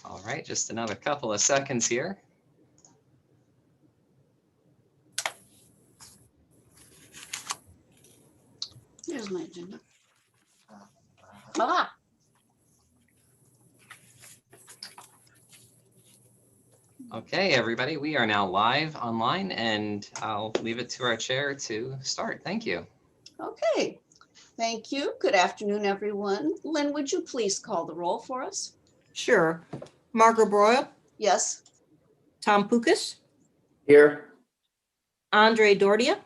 All right, just another couple of seconds here. Here's my agenda. Ah. Okay, everybody, we are now live online, and I'll leave it to our chair to start. Thank you. Okay, thank you. Good afternoon, everyone. Lynn, would you please call the roll for us? Sure. Margaret Broyle, Yes. Tom Pukas, Here. Andre Dordia,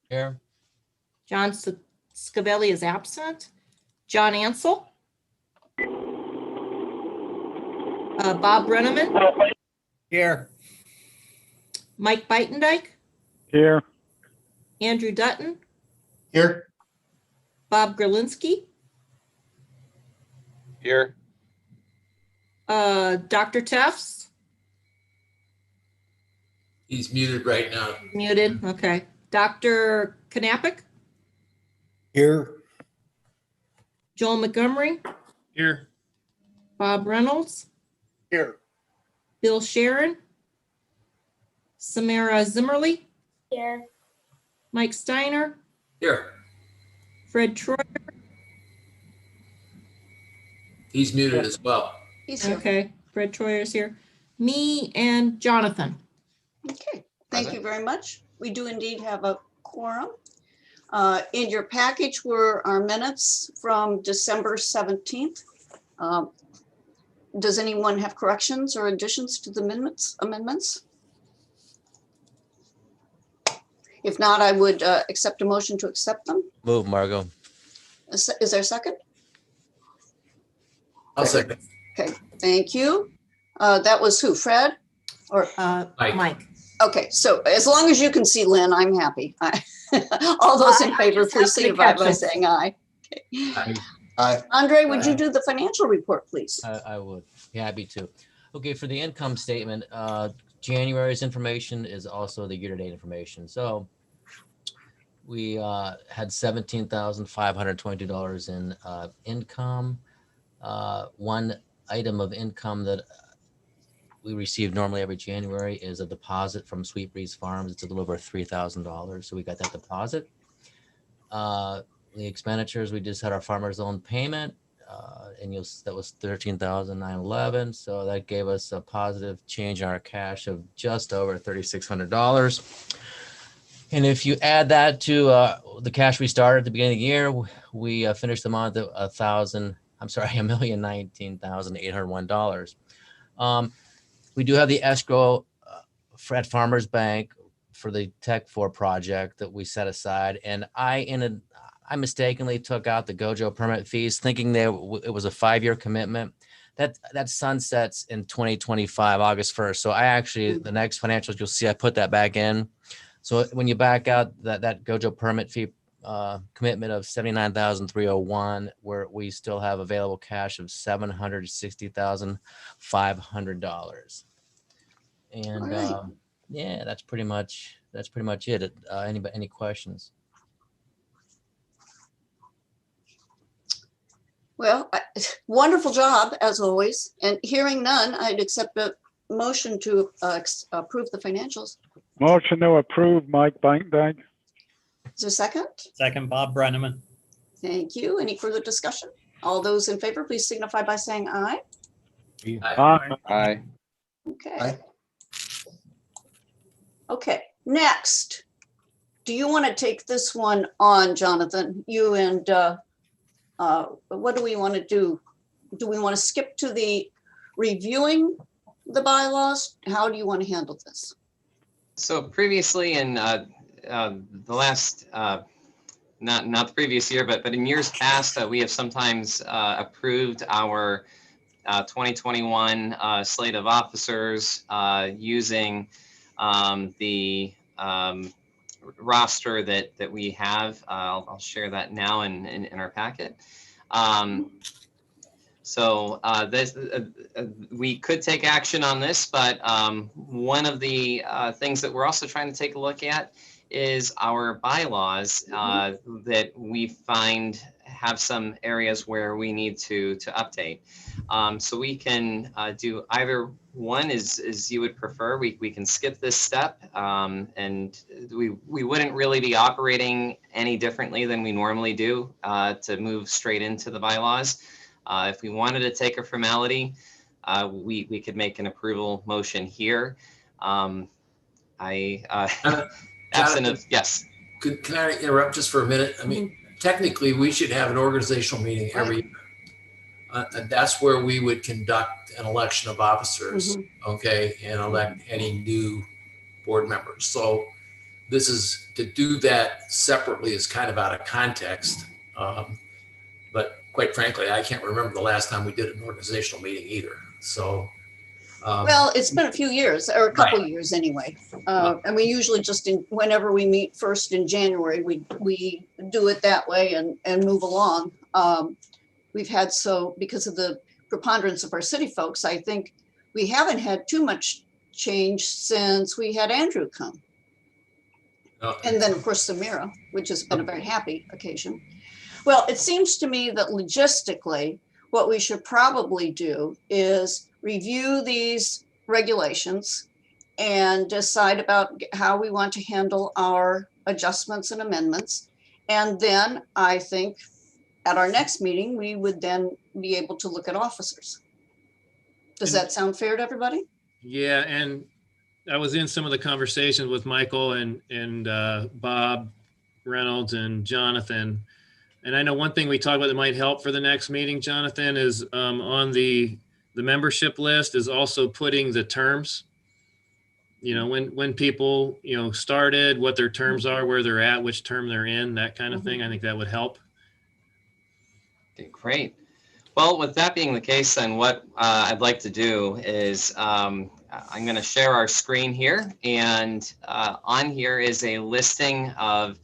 Here. John Scavelli is absent, John Ansel, Bob Brenneman, Here. Mike Beitendijk, Here. Andrew Dutton, Here. Bob Gerlinski, Here. Dr. Tefts, He's muted right now. muted, okay. Dr. Knappich, Here. Joel Montgomery, Here. Bob Reynolds, Here. Bill Sharon, Samara Zimmerly, Here. Mike Steiner, Here. Fred Troyer, He's muted as well. He's here. okay, Fred Troyer is here, me and Jonathan. Okay, thank you Present. very much. We do indeed have a quorum. In your package were our minutes from December 17th. Does anyone have corrections or additions to the amendments? If not, I would accept a motion to accept them. Move, Margot. Is there a second? I'll second. Okay, thank you. That was who, Fred? Or, Mike. Mike. okay, so as long as you can see Lynn, I'm happy. All those in I favor, just please happened to signify catch by it. saying aye. Aye. Aye. Andre, would you do the financial report, please? I would be happy to. Okay, for the income statement, January's information is also the year-to-date information. So we had $17,522 in income. One item of income that we receive normally every January is a deposit from Sweet Breeze Farms. It's a little over $3,000. So we got that deposit. The expenditures, we just had our farmer's loan payment, and that was $13,911. So that gave us a positive change in our cash of just over $3,600. And if you add that to the cash we started at the beginning of the year, we finished the month at $1,019,801. We do have the escrow at Farmers Bank for the Tech 4 project that we set aside, and I mistakenly took out the Gojo permit fees, thinking that it was a 5-year commitment. That sunsets in 2025, August 1st. So I actually, the next financials you'll see, I put that back in. So when you back out that Gojo permit fee commitment of $79,301, where we still have available cash of $760,500. And Right. yeah, that's pretty much it. Any questions? Well, wonderful job as always. And hearing none, I'd accept a motion to approve the financials. Motion to approve, Mike Beitendijk. Is there a second? Second, Bob Brenneman. Thank you. Any further discussion? All those in favor, please signify by saying aye. Aye. Aye. Okay. Aye. Okay, next. Do you want to take this one on, Jonathan? You and what do we want to do? Do we want to skip to the reviewing the bylaws? How do you want to handle this? So previously in the last, not the previous year, but in years past, we have sometimes approved our 2021 slate of officers using the roster that we have. I'll share that now in our packet. So we could take action on this, but one of the things that we're also trying to take a look at is our bylaws that we find have some areas where we need to update. So we can do either one as you would prefer. We can skip this step, and we wouldn't really be operating any differently than we normally do to move straight into the bylaws. If we wanted to take a formality, we could make an approval motion here. Absent of, yes. Can I interrupt just for a minute? I mean, technically, we should have an organizational meeting every year. And that's where we would conduct an election of officers, okay, and elect any new board members. So this is, to do that separately is kind of out of context. But quite frankly, I can't remember the last time we did an organizational meeting either. So. Well, it's been a few years, or a couple years anyway. And we usually just, whenever we meet first in January, we do it that way and move along. We've had, because of the preponderance of our city folks, I think we haven't had too much change since we had Andrew come. And then, of course, Samira, which has been a very happy occasion. Well, it seems to me that logistically, what we should probably do is review these regulations and decide about how we want to handle our adjustments and amendments. And then I think at our next meeting, we would then be able to look at officers. Does that sound fair to everybody? Yeah, and I was in some of the conversations with Michael and Bob Reynolds and Jonathan. And I know one thing we talked about that might help for the next meeting, Jonathan, is on the membership list is also putting the terms, when people, started, what their terms are, where they're at, which term they're in, that kind of thing. I think that would help. Okay, great. Well, with that being the case, then what I'd like to do is I'm going to share our screen here, and on here is a listing of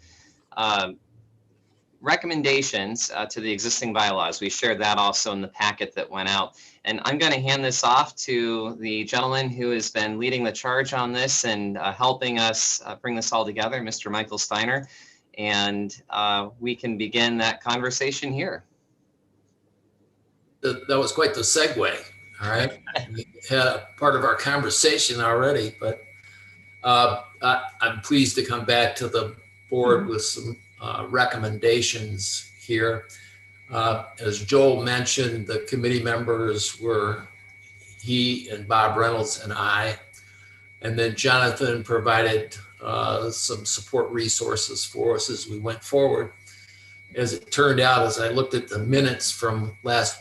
recommendations to the existing bylaws. We shared that also in the packet that went out. And I'm going to hand this off to the gentleman who has been leading the charge on this and helping us bring this all together, Mr. Michael Steiner. And we can begin that conversation here. That was quite the segue, all right? We had a part of our conversation already, but I'm pleased to come back to the board with some recommendations here. As Joel mentioned, the committee members were he and Bob Reynolds and I, and then Jonathan provided some support resources for us as we went forward. As it turned out, as I looked at the minutes from last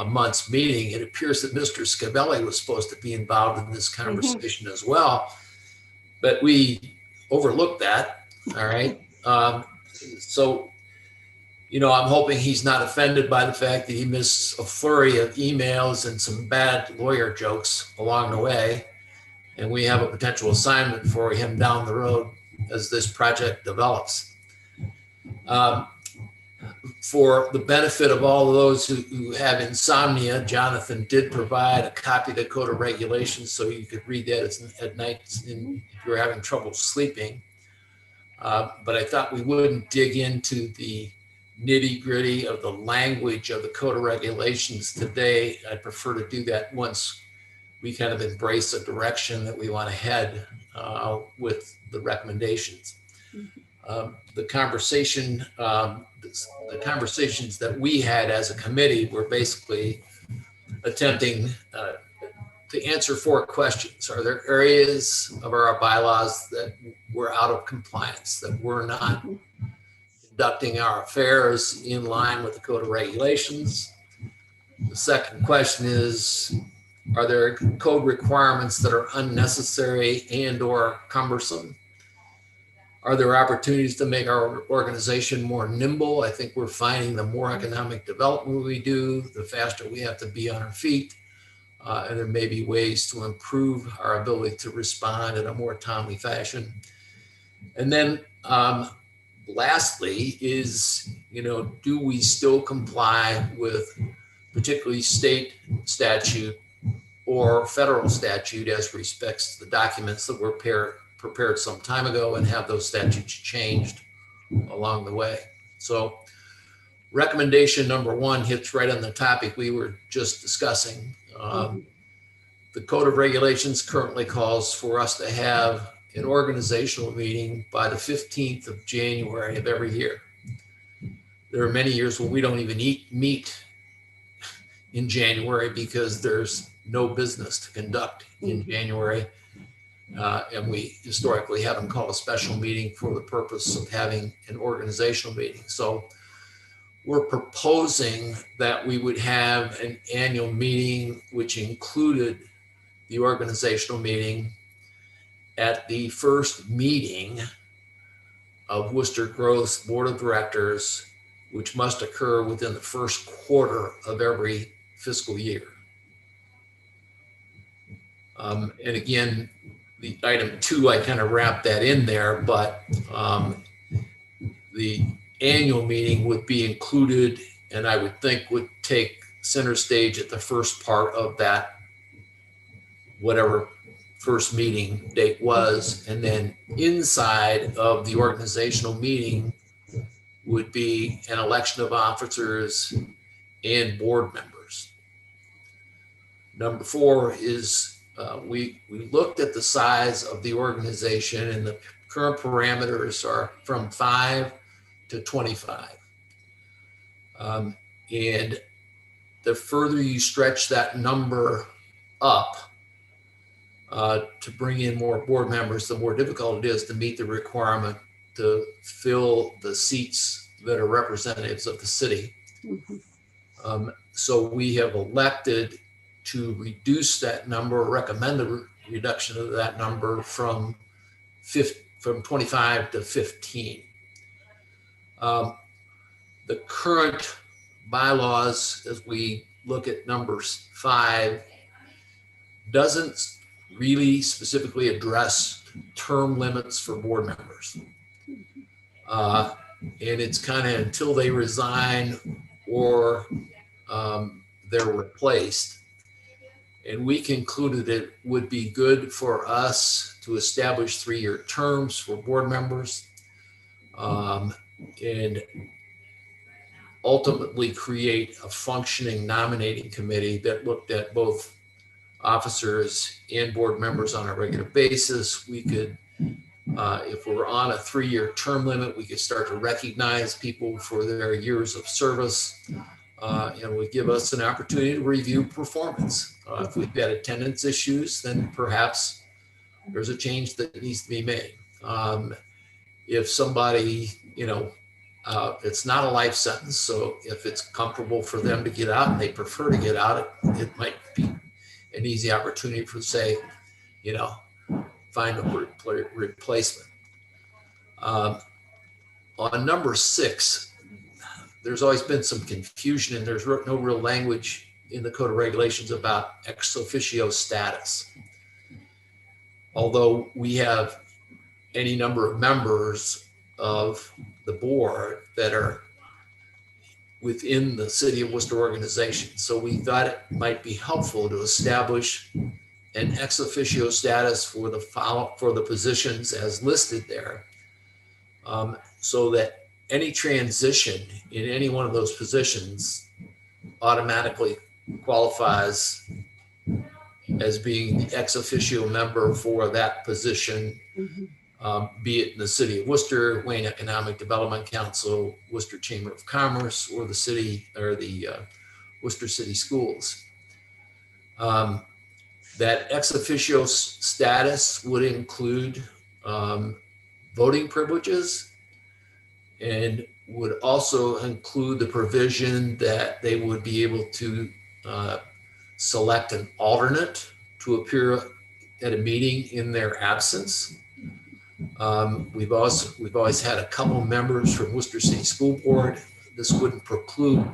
month's meeting, it appears that Mr. Scavelli was supposed to be involved in this conversation as well, but we overlooked that, all right? So, I'm hoping he's not offended by the fact that he missed a flurry of emails and some bad lawyer jokes along the way. And we have a potential assignment for him down the road as this project develops. For the benefit of all of those who have insomnia, Jonathan did provide a copy of the Code of Regulations so you could read that at night if you're having trouble sleeping. But I thought we wouldn't dig into the nitty-gritty of the language of the Code of Regulations today. I prefer to do that once we kind of embrace the direction that we want to head with the recommendations. The conversations that we had as a committee were basically attempting to answer 4 questions. Are there areas of our bylaws that we're out of compliance, that we're not conducting our affairs in line with the Code of Regulations? The second question is, are there code requirements that are unnecessary and or cumbersome? Are there opportunities to make our organization more nimble? I think we're finding the more economic development we do, the faster we have to be on our feet. And there may be ways to improve our ability to respond in a more timely fashion. And then lastly is, do we still comply with particularly state statute or federal statute as respects the documents that were prepared some time ago and have those statutes changed along the way? So recommendation number one hits right on the topic we were just discussing. The Code of Regulations currently calls for us to have an organizational meeting by the 15th of January of every year. There are many years when we don't even meet in January because there's no business to conduct in January. And we historically haven't called a special meeting for the purpose of having an organizational meeting. So we're proposing that we would have an annual meeting which included the organizational meeting at the first meeting of Wooster Growth's Board of Directors, which must occur within the first quarter of every fiscal year. And again, the item 2, I kind of wrapped that in there, but the annual meeting would be included, and I would think would take center stage at the first part of that, whatever first meeting date was. And then inside of the organizational meeting would be an election of officers and board members. Number 4 is we looked at the size of the organization, and the current parameters are from 5 to 25. And the further you stretch that number up to bring in more board members, the more difficult it is to meet the requirement to fill the seats that are representatives of the city. So we have elected to reduce that number, recommend the reduction of that number from 25 to 15. The current bylaws, as we look at numbers 5, doesn't really specifically address term limits for board members. And it's kind of until they resign or they're replaced. And we concluded it would be good for us to establish 3-year terms for board members and ultimately create a functioning nominating committee that looked at both officers and board members on a regular basis. We could, if we're on a 3-year term limit, we could start to recognize people for their years of service, and would give us an opportunity to review performance. If we've got attendance issues, then perhaps there's a change that needs to be made. If somebody, it's not a life sentence, so if it's comfortable for them to get out and they prefer to get out, it might be an easy opportunity for, say, find a replacement. On number 6, there's always been some confusion, and there's no real language in the Code of Regulations about ex officio status. Although we have any number of members of the board that are within the City of Worcester organization. So we thought it might be helpful to establish an ex officio status for the positions as listed there, so that any transition in any one of those positions automatically qualifies as being the ex officio member for that position, be it in the City of Worcester, Wayne Economic Development Council, Worcester Chamber of Commerce, or the city, or the Worcester City Schools. That ex officio status would include voting privileges, and would also include the provision that they would be able to select an alternate to appear at a meeting in their absence. We've always had a couple members from Worcester City School Board. This wouldn't preclude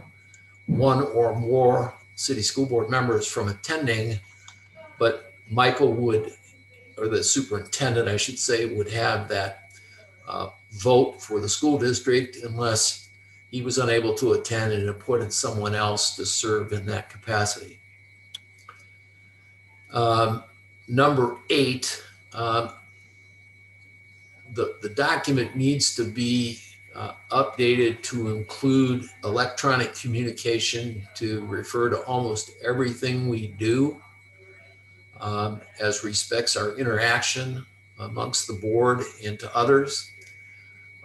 one or more City School Board members from attending, but Michael would, or the superintendent, I should say, would have that vote for the school district unless he was unable to attend and appointed someone else to serve in that capacity. Number 8, the document needs to be updated to include electronic communication to refer to almost everything we do as respects our interaction amongst the board and to others.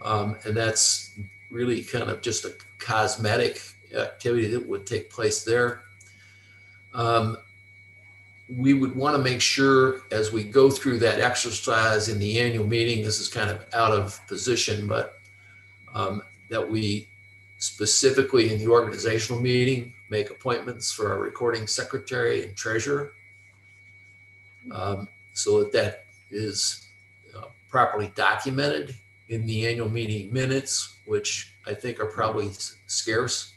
And that's really kind of just a cosmetic activity that would take place there. We would want to make sure as we go through that exercise in the annual meeting, this is kind of out of position, but that we specifically in the organizational meeting make appointments for our recording secretary and treasurer, so that that is properly documented in the annual meeting minutes, which I think are probably scarce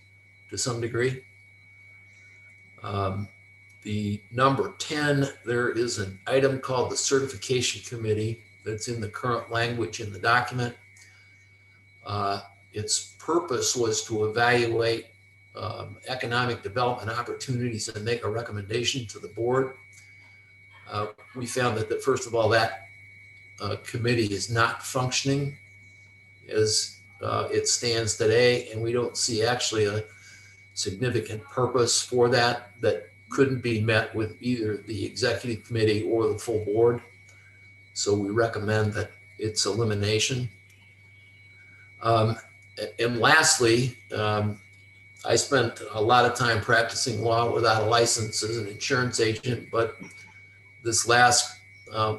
to some degree. The number 10, there is an item called the certification committee that's in the current language in the document. Its purpose was to evaluate economic development opportunities and make a recommendation to the board. We found that first of all, that committee is not functioning as it stands today, and we don't see actually a significant purpose for that couldn't be met with either the executive committee or the full board. So we recommend that its elimination. And lastly, I spent a lot of time practicing law without a license as an insurance agent, but this last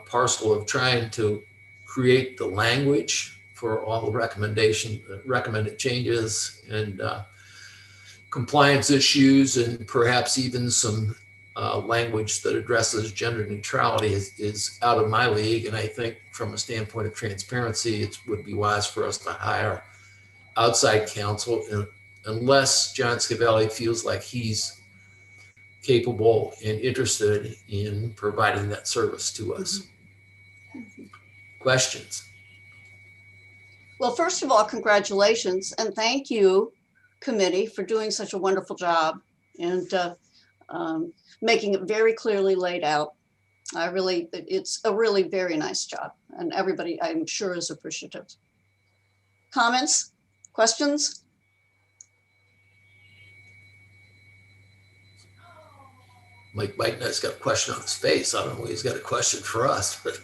parcel of trying to create the language for all the recommended changes and compliance issues, and perhaps even some language that addresses gender neutrality is out of my league. And I think from a standpoint of transparency, it would be wise for us to hire outside counsel unless John Scavelli feels like he's capable and interested in providing that service to us. Questions? Well, first of all, congratulations and thank you, committee, for doing such a wonderful job and making it very clearly laid out. It's a really very nice job, and everybody, I'm sure, is appreciative. Comments, questions? Mike Knight's got a question on his face. I don't know, he's got a question for us, but.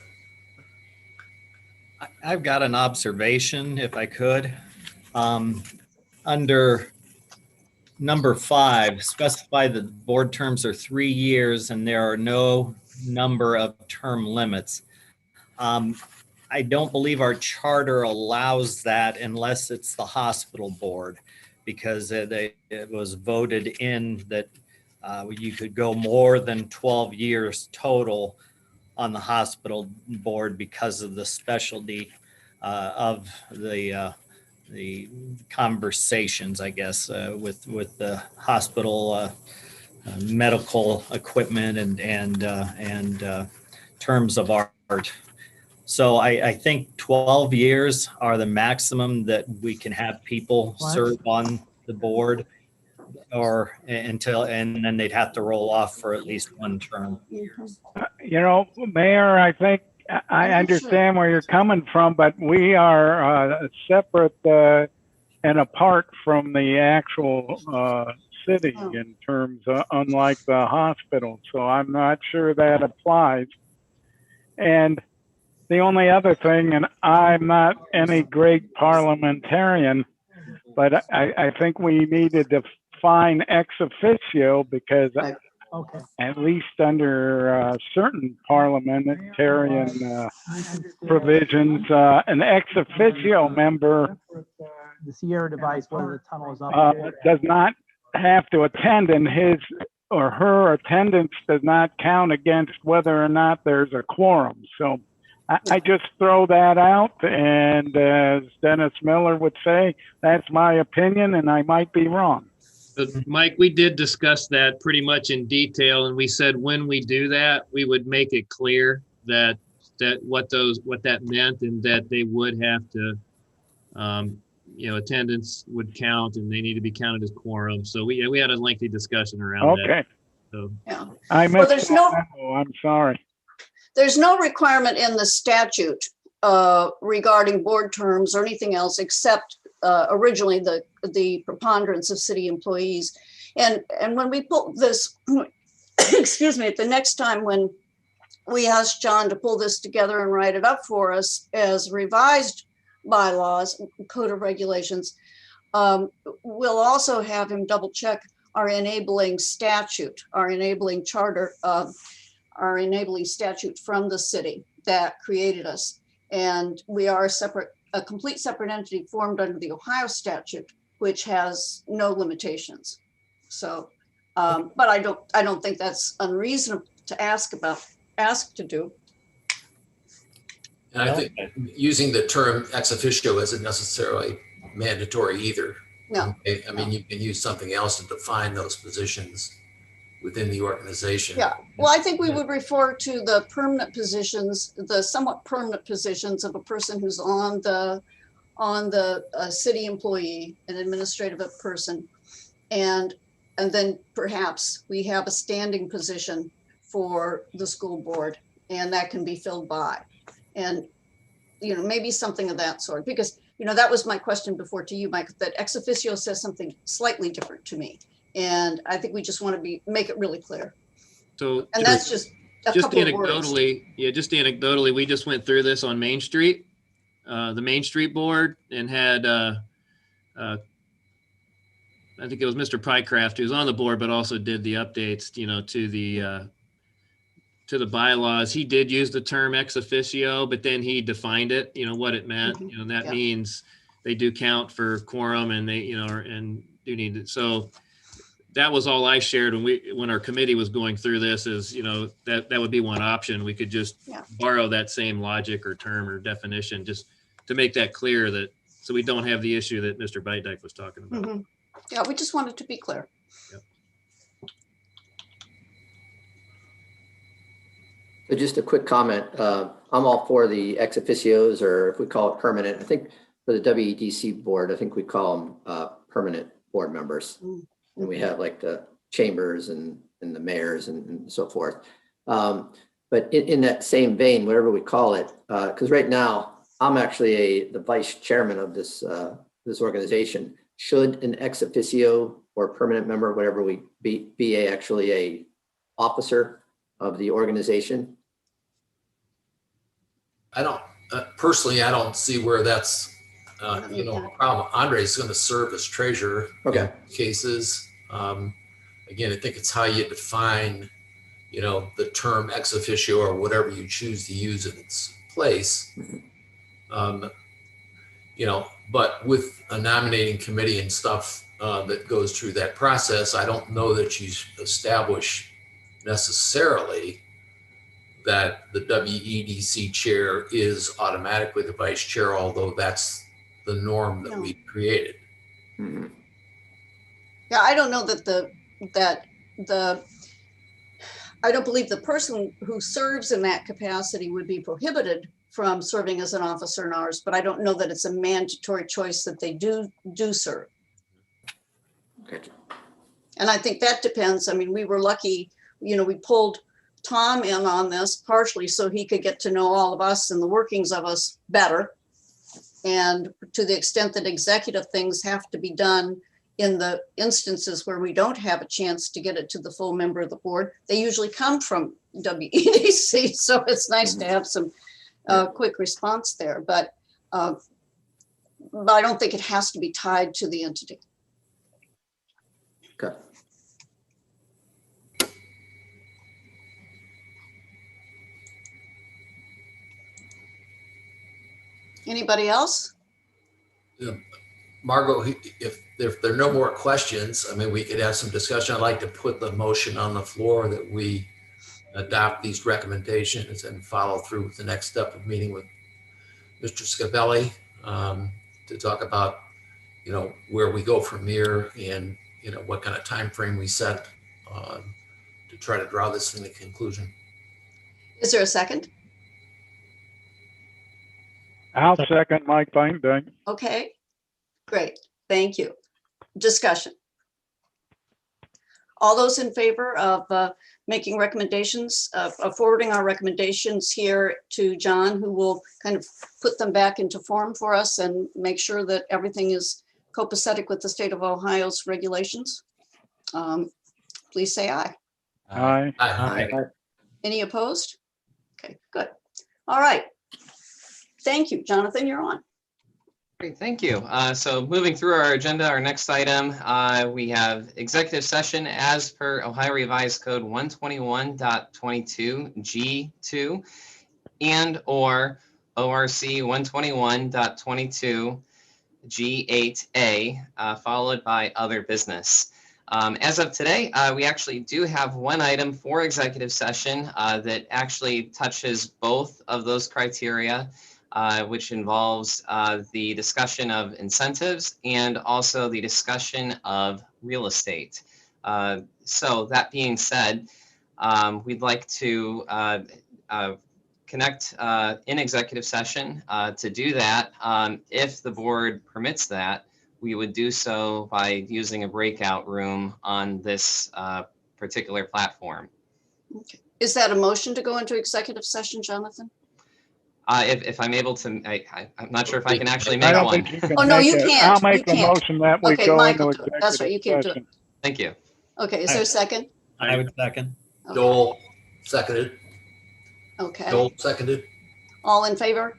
I've got an observation, if I could. Under number 5, specify the board terms are 3 years and there are no number of term limits. I don't believe our charter allows that unless it's the hospital board, because it was voted in that you could go more than 12 years total on the hospital board because of the specialty of the conversations, I guess, with the hospital medical equipment and terms of art. So I think 12 years are the maximum that we can have people serve on the board, or until, and then they'd have to roll off for at least one term. You know, Mayor, I think I understand where you're coming from, but we are separate and apart from the actual city in terms of, unlike the hospital. So I'm not sure that applies. And the only other thing, and I'm not any great parliamentarian, but I think we need to define ex officio, because at least under certain parliamentarian provisions, an ex officio member the Sierra device, whether the tunnel is up. does not have to attend, and his or her attendance does not count against whether or not there's a quorum. So I just throw that out, and as Dennis Miller would say, that's my opinion, and I might be wrong. Mike, we did discuss that pretty much in detail, and we said when we do that, we would make it clear that what that meant, and that they would have to, attendance would count, and they need to be counted as quorum. So we had a lengthy discussion around that. Okay. So yeah, I missed I'm sorry. There's no requirement in the statute regarding board terms or anything else except originally the preponderance of city employees. And when we pulled this, excuse me, the next time when we asked John to pull this together and write it up for us as revised bylaws, code of regulations, we'll also have him double check our enabling statute, our enabling charter, our enabling statute from the city that created us. And we are a complete separate entity formed under the Ohio statute, which has no limitations. So, but I don't think that's unreasonable to ask to do. And I think using the term ex officio isn't necessarily mandatory either. No. I mean, you can use something else to define those positions within the organization. Yeah, well, I think we would refer to the permanent positions, the somewhat permanent positions of a person who's on the city employee, an administrative person. And then perhaps we have a standing position for the school board, and that can be filled by. And, you know, maybe something of that sort, because, you know, that was my question before to you, Mike, that ex officio says something slightly different to me. And I think we just want to make it really clear. So, And that's just a couple of words. Just anecdotally, we just went through this on Main Street, the Main Street board, and had, I think it was Mr. Pycraft, who was on the board, but also did the updates, you know, to the bylaws. He did use the term ex officio, but then he defined it, you know, what it meant. You know, that means they do count for quorum, and they, you know, and do need it. So that was all I shared when our committee was going through this, is, you know, that would be one option. We could just borrow that same logic or term or definition, just to make that clear, that so we don't have the issue that Mr. Bydyke was talking about. Yeah, we just wanted to be clear. Yep. So just a quick comment. I'm all for the ex officios, or if we call it permanent. I think for the WEDC board, I think we call them permanent board members. And we have like the chambers and the mayors and so forth. But in that same vein, whatever we call it, because right now I'm actually the vice chairman of this organization. Should an ex officio or permanent member, whatever we be actually a officer of the organization? I don't personally, I don't see where that's you know, a problem. Andre's going to serve as treasurer in cases. Again, I think it's how you define, you know, the term ex officio or whatever you choose to use in its place. You know, but with a nominating committee and stuff that goes through that process, I don't know that you establish necessarily that the WEDC chair is automatically the vice chair, although that's the norm that we created. Yeah, I don't know that I don't believe the person who serves in that capacity would be prohibited from serving as an officer in ours, but I don't know that it's a mandatory choice that they do serve. Gotcha. And I think that depends. I mean, we were lucky, you know, we pulled Tom in on this partially so he could get to know all of us and the workings of us better. And to the extent that executive things have to be done in the instances where we don't have a chance to get it to the full member of the board, they usually come from WEDC. So it's nice to have some quick response there, but I don't think it has to be tied to the entity. Okay. Anybody else? Margot, if there are no more questions, I mean, we could have some discussion. I'd like to put the motion on the floor that we adopt these recommendations and follow through with the next step of meeting with Mr. Scavelli to talk about, you know, where we go from here and, you know, what kind of time frame we set to try to draw this thing to conclusion. Is there a second? I'll second Mike Bydyke. Okay, great. Thank you. Discussion. All those in favor of making recommendations, forwarding our recommendations here to John, who will kind of put them back into form for us and make sure that everything is copacetic with the state of Ohio's regulations. Please say aye. Aye. Aye. Any opposed? Okay, good. All right. Thank you, Jonathan, you're on. Great, thank you. So moving through our agenda, our next item, we have executive session as per Ohio Revised Code 121.22 G2 and or ORC 121.22 G8A, followed by other business. As of today, we actually do have one item for executive session that actually touches both of those criteria, which involves the discussion of incentives and also the discussion of real estate. So that being said, we'd like to connect in executive session. To do that, if the board permits that, we would do so by using a breakout room on this particular platform. Okay. Is that a motion to go into executive session, Jonathan? If I'm able to, I'm not sure if I can actually I make don't one. think you can. Oh, no, make you it. can't. I'll You make a can't. motion that we Okay, go Michael, into that's right, you executive can't do it. session. Thank you. Okay, is there a second? I would second. Okay. Joel seconded. Okay, Joel seconded. all in favor?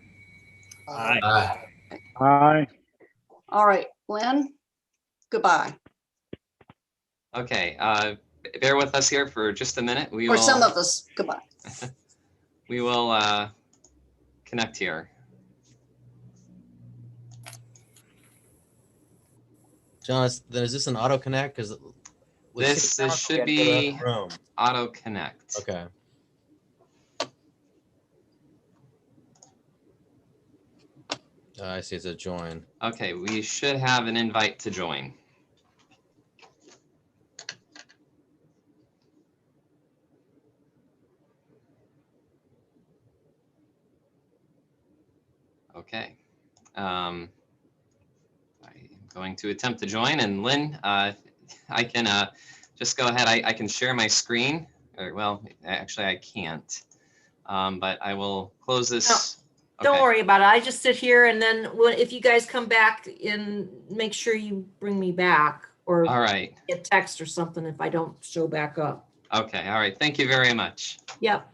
Aye. Aye. Aye. All right, Glenn, goodbye. Okay, bear with us here for just a minute. We For some will, of us, goodbye. we will connect here. Jonathan, is this an auto connect? Because This should be room. auto connect. Okay. I see it's a join. Okay, we should have an invite to join. Okay. I'm going to attempt to join, and Lynn, I can just go ahead. I can share my screen, or well, actually I can't, but I will close this. Don't Okay. worry about it. I just sit here, and then if you guys come back, and make sure you bring me back, or All right. get text or something if I don't show back up. Okay. All right. Thank you very much. Yep.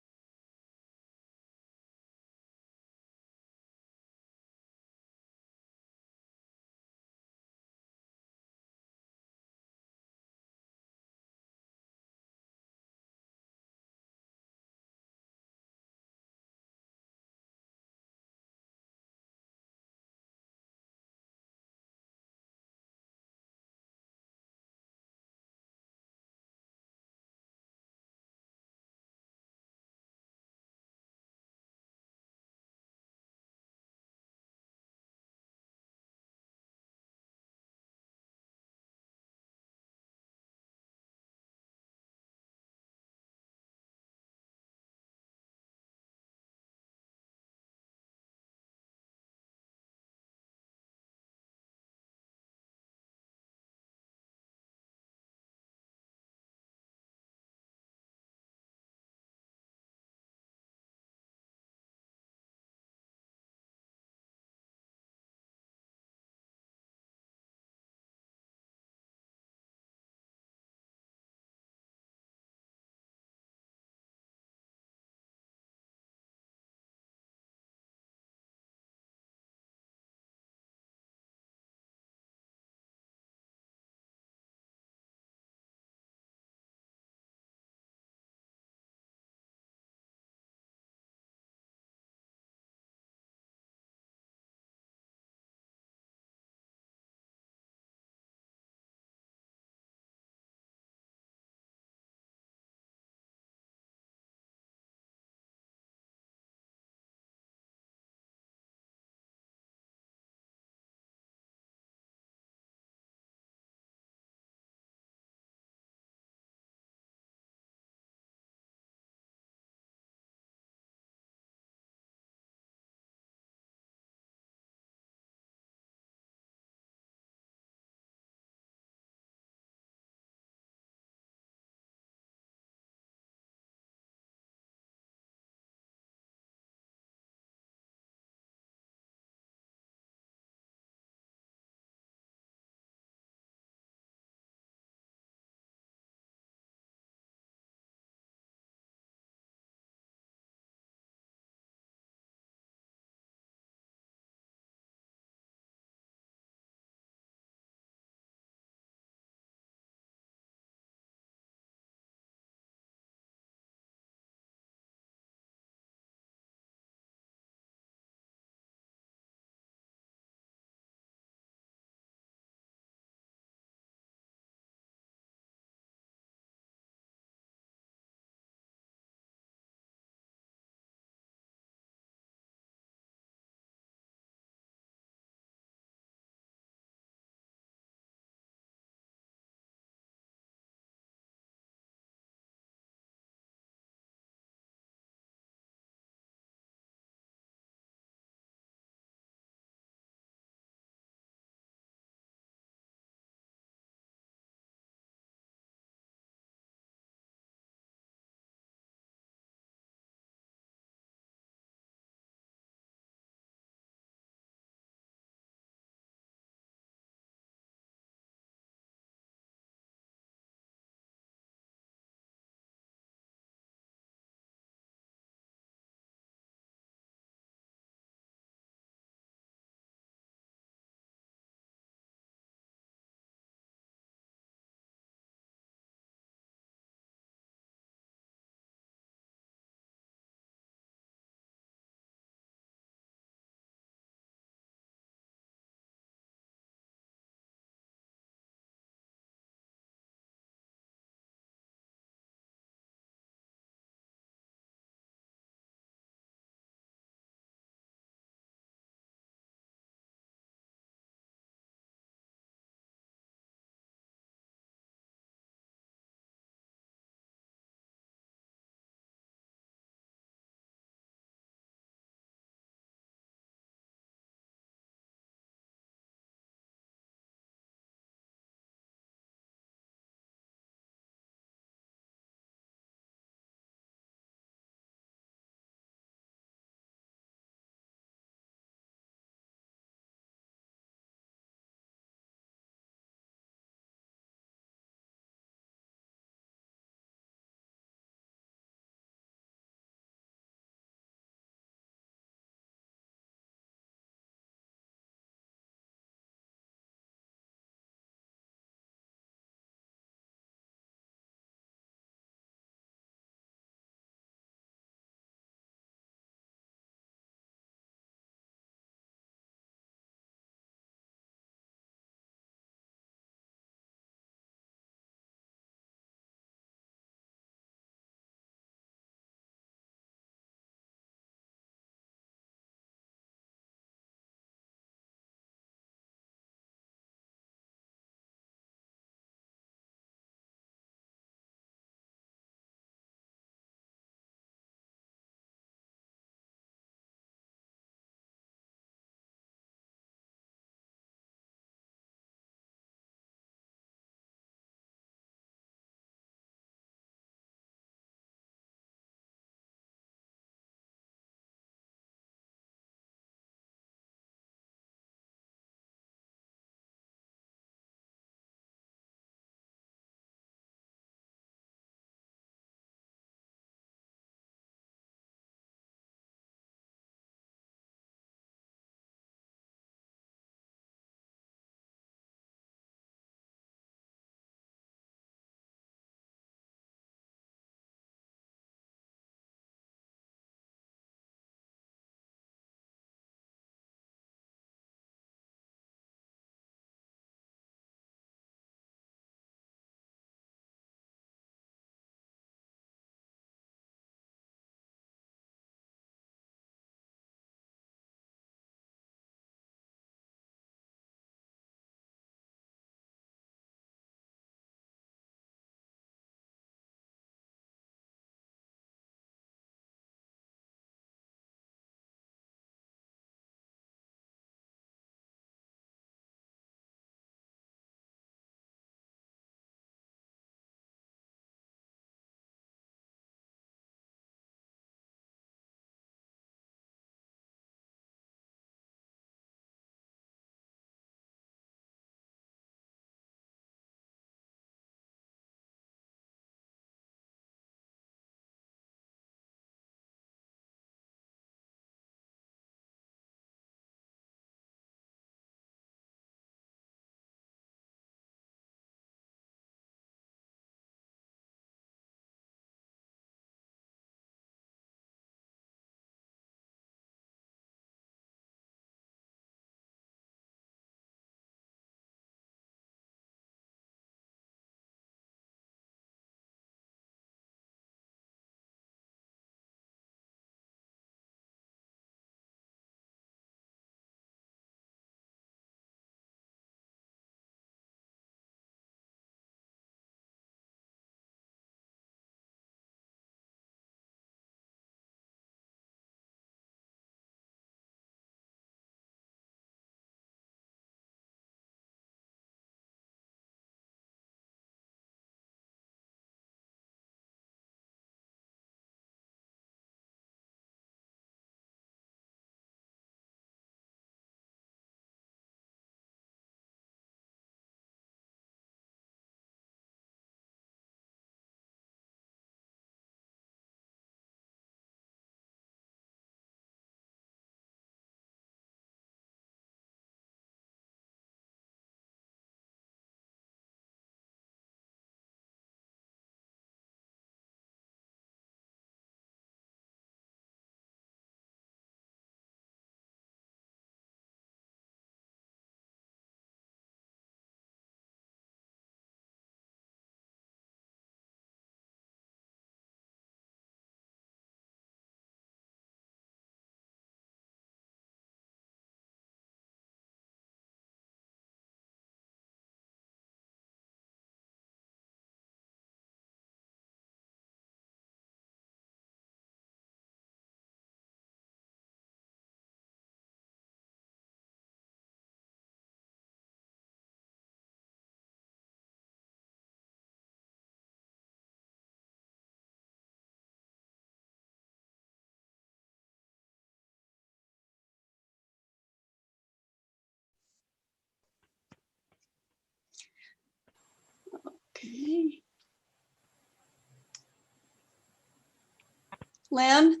Lynn,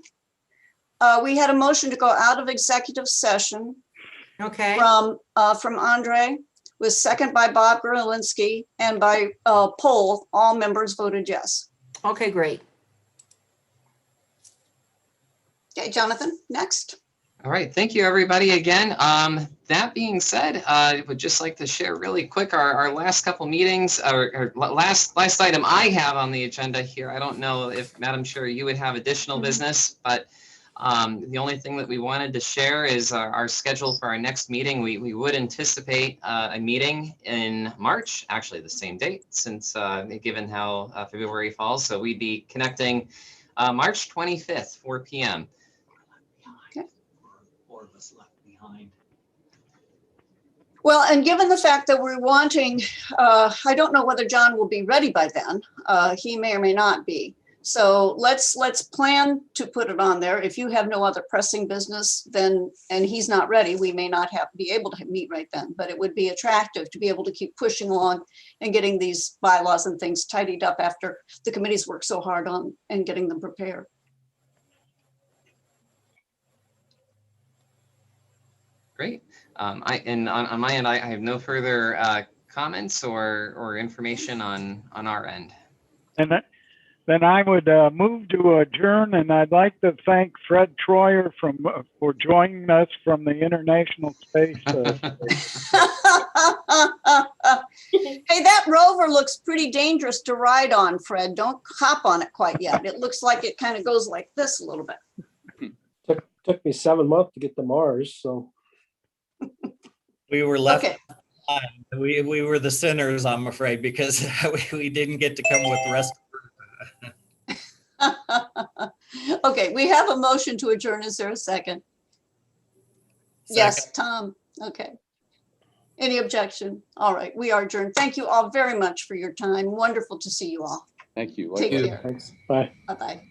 we had a motion to go out of executive session Okay, from Andre, was second by Bob Gerlinski, and by poll, all members voted yes. okay, great. Okay, Jonathan, next. All right, thank you, everybody, again. That being said, I would just like to share really quick our last couple meetings, or last item I have on the agenda here. I don't know if, Madam Chair, you would have additional business, but the only thing that we wanted to share is our schedule for our next meeting. We would anticipate a meeting in March, actually the same date, since given how February falls. So we'd be connecting March 25th, 4 p.m. Well, and given the fact that we're wanting, I don't know whether John will be ready by then. He may or may not be. So let's plan to put it on there. If you have no other pressing business, then, and he's not ready, we may not be able to meet right then, but it would be attractive to be able to keep pushing along and getting these bylaws and things tidied up after the committees work so hard on and getting them prepared. Great. On my end, I have no further comments or information on our end. And then I would move to adjourn, and I'd like to thank Fred Troyer for joining us from the International Space Station. Hey, that rover looks pretty dangerous to ride on, Fred. Don't hop on it quite yet. It looks like it kind of goes like this a little bit. Took me 7 months to get to Mars, so. We were left. Okay. We were the sinners, I'm afraid, because we didn't get to come with the rest. Okay, we have a motion to adjourn. Is there a second? Yes, Tom. Okay. Any objection? All right, we are adjourned. Thank you all very much for your time. Wonderful to see you all. Thank you. Take Likewise. care. Thanks. Bye. Bye-bye.